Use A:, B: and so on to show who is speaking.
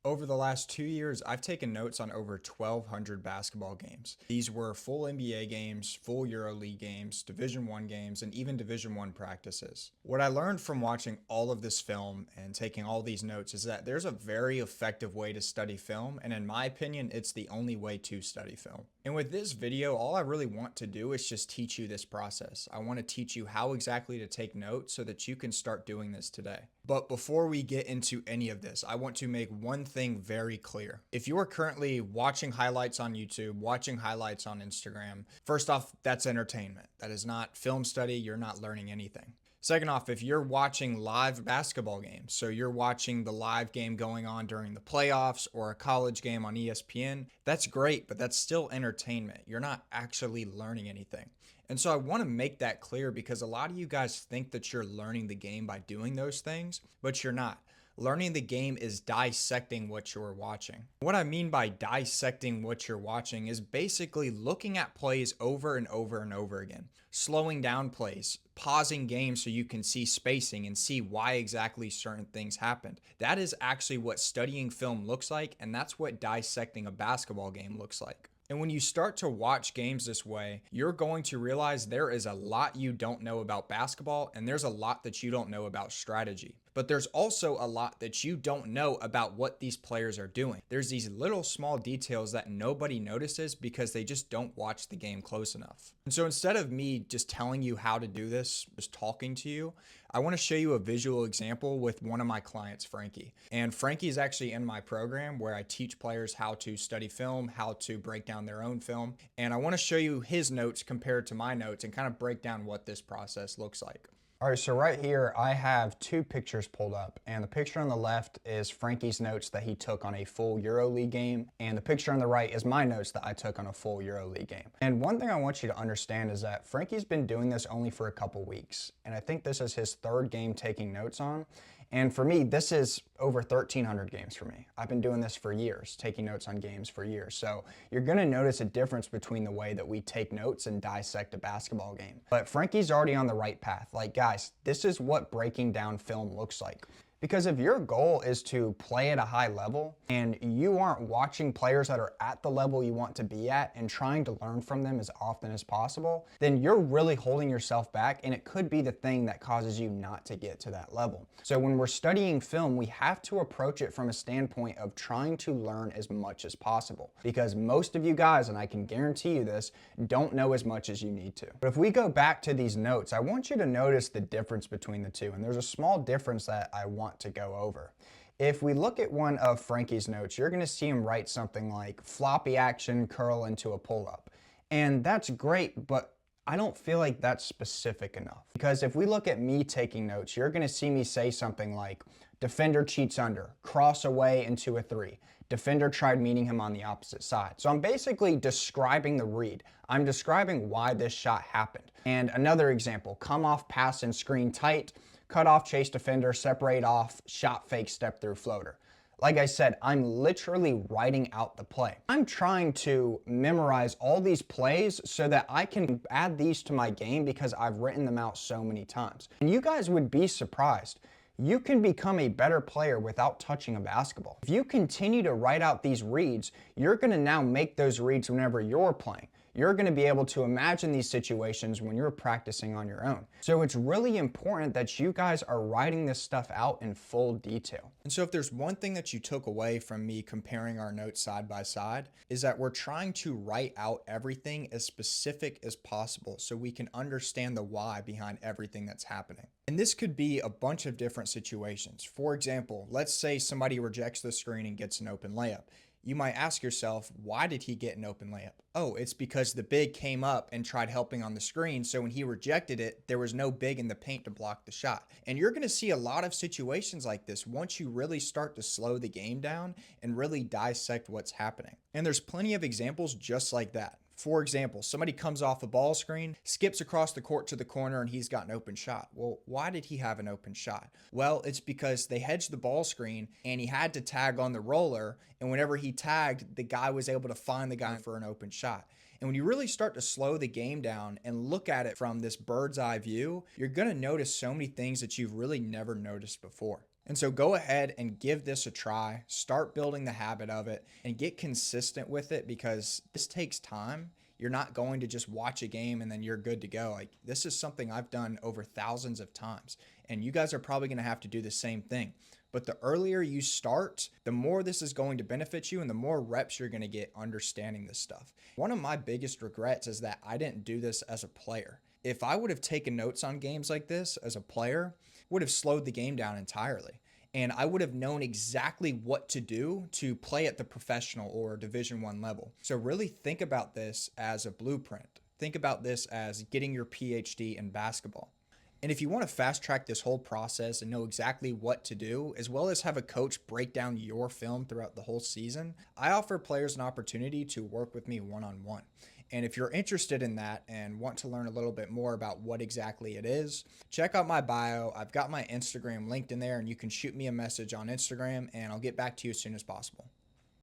A: Over the last 2 years, I've taken notes on over 1,200 basketball games. These were full NBA games, full EuroLeague games, Division I games, and even Division I practices. What I learned from watching all of this film and taking all these notes is that there's a very effective way to study film, and in my opinion, it's the only way to study film. And with this video, all I really want to do is just teach you this process. I want to teach you how exactly to take notes so that you can start doing this today. But before we get into any of this, I want to make one thing very clear. If you are currently watching highlights on YouTube, watching highlights on Instagram, first off, that's entertainment. That is not film study. You're not learning anything. Second off, if you're watching live basketball games, so you're watching the live game going on during the playoffs or a college game on ESPN, that's great, but that's still entertainment. You're not actually learning anything. And so I want to make that clear because a lot of you guys think that you're learning the game by doing those things, but you're not. Learning the game is dissecting what you're watching. What I mean by dissecting what you're watching is basically looking at plays over and over and over again, slowing down plays, pausing games so you can see spacing and see why exactly certain things happened. That is actually what studying film looks like, and that's what dissecting a basketball game looks like. And when you start to watch games this way, you're going to realize there is a lot you don't know about basketball, and there's a lot that you don't know about strategy. But there's also a lot that you don't know about what these players are doing. There's these little small details that nobody notices because they just don't watch the game close enough. And so instead of me just telling you how to do this, just talking to you, I want to show you a visual example with one of my clients, Frankie. And Frankie is actually in my program where I teach players how to study film, how to break down their own film. And I want to show you his notes compared to my notes and kind of break down what this process looks like. All right, so right here, I have two pictures pulled up, and the picture on the left is Frankie's notes that he took on a full EuroLeague game, and the picture on the right is my notes that I took on a full EuroLeague game. And one thing I want you to understand is that Frankie's been doing this only for a couple weeks, and I think this is his third game taking notes on. And for me, this is over 1,300 games for me. I've been doing this for years, taking notes on games for years. So you're gonna notice a difference between the way that we take notes and dissect a basketball game. But Frankie's already on the right path. Like, guys, this is what breaking down film looks like. Because if your goal is to play at a high level and you aren't watching players that are at the level you want to be at and trying to learn from them as often as possible, then you're really holding yourself back, and it could be the thing that causes you not to get to that level. So when we're studying film, we have to approach it from a standpoint of trying to learn as much as possible, because most of you guys, and I can guarantee you this, don't know as much as you need to. But if we go back to these notes, I want you to notice the difference between the two, and there's a small difference that I want to go over. If we look at one of Frankie's notes, you're going to see him write something like floppy action curl into a pull-up. And that's great, but I don't feel like that's specific enough. Because if we look at me taking notes, you're going to see me say something like defender cheats under, cross away into a three. Defender tried meeting him on the opposite side. So I'm basically describing the read. I'm describing why this shot happened. And another example, come off pass and screen tight, cut off chase defender, separate off, shot fake, step through floater. Like I said, I'm literally writing out the play. I'm trying to memorize all these plays so that I can add these to my game because I've written them out so many times. And you guys would be surprised. You can become a better player without touching a basketball. If you continue to write out these reads, you're gonna now make those reads whenever you're playing. You're going to be able to imagine these situations when you're practicing on your own. So it's really important that you guys are writing this stuff out in full detail. And so if there's one thing that you took away from me comparing our notes side by side, is that we're trying to write out everything as specific as possible so we can understand the why behind everything that's happening. And this could be a bunch of different situations. For example, let's say somebody rejects the screen and gets an open layup. You might ask yourself, why did he get an open layup? Oh, it's because the big came up and tried helping on the screen, so when he rejected it, there was no big in the paint to block the shot. And you're going to see a lot of situations like this once you really start to slow the game down and really dissect what's happening. And there's plenty of examples just like that. For example, somebody comes off a ball screen, skips across the court to the corner, and he's got an open shot. Well, why did he have an open shot? Well, it's because they hedged the ball screen and he had to tag on the roller. And whenever he tagged, the guy was able to find the guy for an open shot. And when you really start to slow the game down and look at it from this bird's eye view, you're going to notice so many things that you've really never noticed before. And so go ahead and give this a try, start building the habit of it, and get consistent with it because this takes time. You're not going to just watch a game and then you're good to go. Like, this is something I've done over thousands of times, and you guys are probably going to have to do the same thing. But the earlier you start, the more this is going to benefit you and the more reps you're going to get understanding this stuff. One of my biggest regrets is that I didn't do this as a player. If I would have taken notes on games like this as a player, would have slowed the game down entirely. And I would have known exactly what to do to play at the professional or Division 1 level. So really think about this as a blueprint. Think about this as getting your PhD in basketball. And if you want to fast track this whole process and know exactly what to do, as well as have a coach break down your film throughout the whole season, I offer players an opportunity to work with me one-on-one. And if you're interested in that and want to learn a little bit more about what exactly it is, check out my bio. I've got my Instagram linked in there, and you can shoot me a message on Instagram and I'll get back to you as soon as possible.